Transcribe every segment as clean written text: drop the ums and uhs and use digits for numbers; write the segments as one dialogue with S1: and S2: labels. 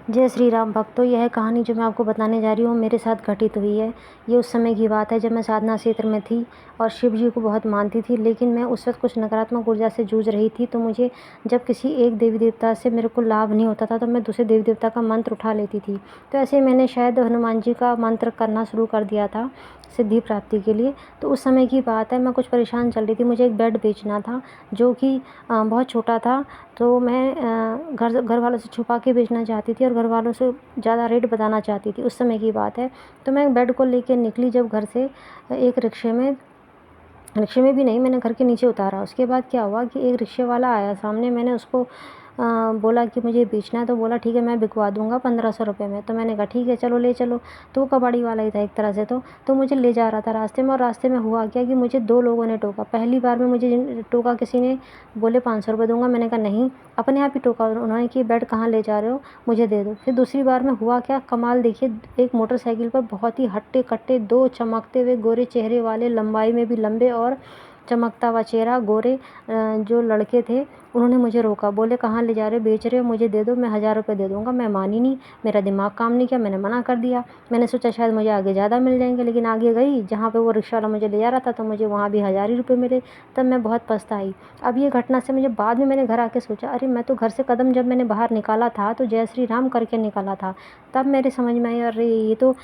S1: जय श्री राम भक्तों, यह कहानी जो मैं आपको बताने जा रही हूँ मेरे साथ घटित हुई है। ये उस समय की बात है जब मैं साधना क्षेत्र में थी और शिव जी को बहुत मानती थी, लेकिन मैं उस वक्त कुछ नकारात्मक ऊर्जा से जूझ रही थी। तो मुझे जब किसी एक देवी देवता से मेरे को लाभ नहीं होता था तो मैं दूसरे देवी देवता का मंत्र उठा लेती थी। तो ऐसे ही मैंने शायद हनुमान जी का मंत्र करना शुरू कर दिया था सिद्धि प्राप्ति के लिए। तो उस समय की बात है, मैं कुछ परेशान चल रही थी। मुझे एक बेड बेचना था जो कि बहुत छोटा था। तो मैं घर वालों से छुपा के बेचना चाहती थी और घर वालों से ज़्यादा रेट बताना चाहती थी, उस समय की बात है। तो मैं बेड को लेके निकली जब घर से, एक रिक्शे में भी नहीं, मैंने घर के नीचे उतारा। उसके बाद क्या हुआ कि एक रिक्शे वाला आया सामने। मैंने उसको बोला कि मुझे बेचना है। तो बोला ठीक है, मैं बिकवा दूंगा 1500 रुपये में। तो मैंने कहा ठीक है, चलो ले चलो। तो वो कबाड़ी वाला ही था एक तरह से। तो मुझे ले जा रहा था रास्ते में, और रास्ते में हुआ क्या कि मुझे 2 लोगों ने टोका। पहली बार में मुझे टोका किसी ने, बोले 500 रुपये दूंगा। मैंने कहा नहीं, अपने आप ही टोका उन्होंने कि बेड कहाँ ले जा रहे हो, मुझे दे दो। फिर दूसरी बार में हुआ क्या, कमाल देखिए, एक मोटरसाइकिल पर बहुत ही हट्टे कट्टे 2 चमकते हुए गोरे चेहरे वाले, लंबाई में भी लंबे और चमकता हुआ चेहरा, गोरे जो लड़के थे, उन्होंने मुझे रोका। बोले कहाँ ले जा रहे हो, बेच रहे हो, मुझे दे दो, मैं 1000 रुपये दे दूँगा। मैं मानी नहीं, मेरा दिमाग काम नहीं किया, मैंने मना कर दिया। मैंने सोचा शायद मुझे आगे ज़्यादा मिल जाएंगे, लेकिन आगे गई जहाँ पे वो रिक्शा वाला मुझे ले जा रहा था तो मुझे वहाँ भी 1000 ही रुपये मिले। तब मैं बहुत पछताई। अब ये घटना से मुझे बाद में मैंने घर आके सोचा, अरे मैं तो घर से कदम जब मैंने बाहर निकाला था तो जय श्री राम करके निकाला था। तब मेरे समझ में आया, अरे ये तो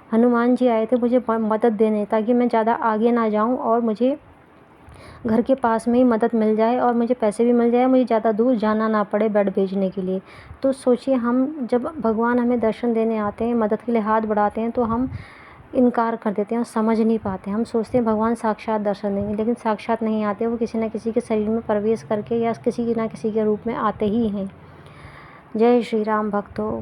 S1: हनुमान जी आए थे मुझे मदद देने, ताकि मैं ज़्यादा आगे ना जाऊँ और मुझे घर के पास में ही मदद मिल जाए और मुझे पैसे भी मिल जाए, मुझे ज़्यादा दूर जाना ना पड़े बेड बेचने के लिए। तो सोचिए, हम जब भगवान हमें दर्शन देने आते हैं, मदद के लिए हाथ बढ़ाते हैं, तो हम इनकार कर देते हैं और समझ नहीं पाते। हम सोचते हैं भगवान साक्षात दर्शन देंगे, लेकिन साक्षात नहीं आते। वो किसी न किसी के शरीर में प्रवेश करके या किसी न किसी के रूप में आते ही हैं। जय श्री राम भक्तों।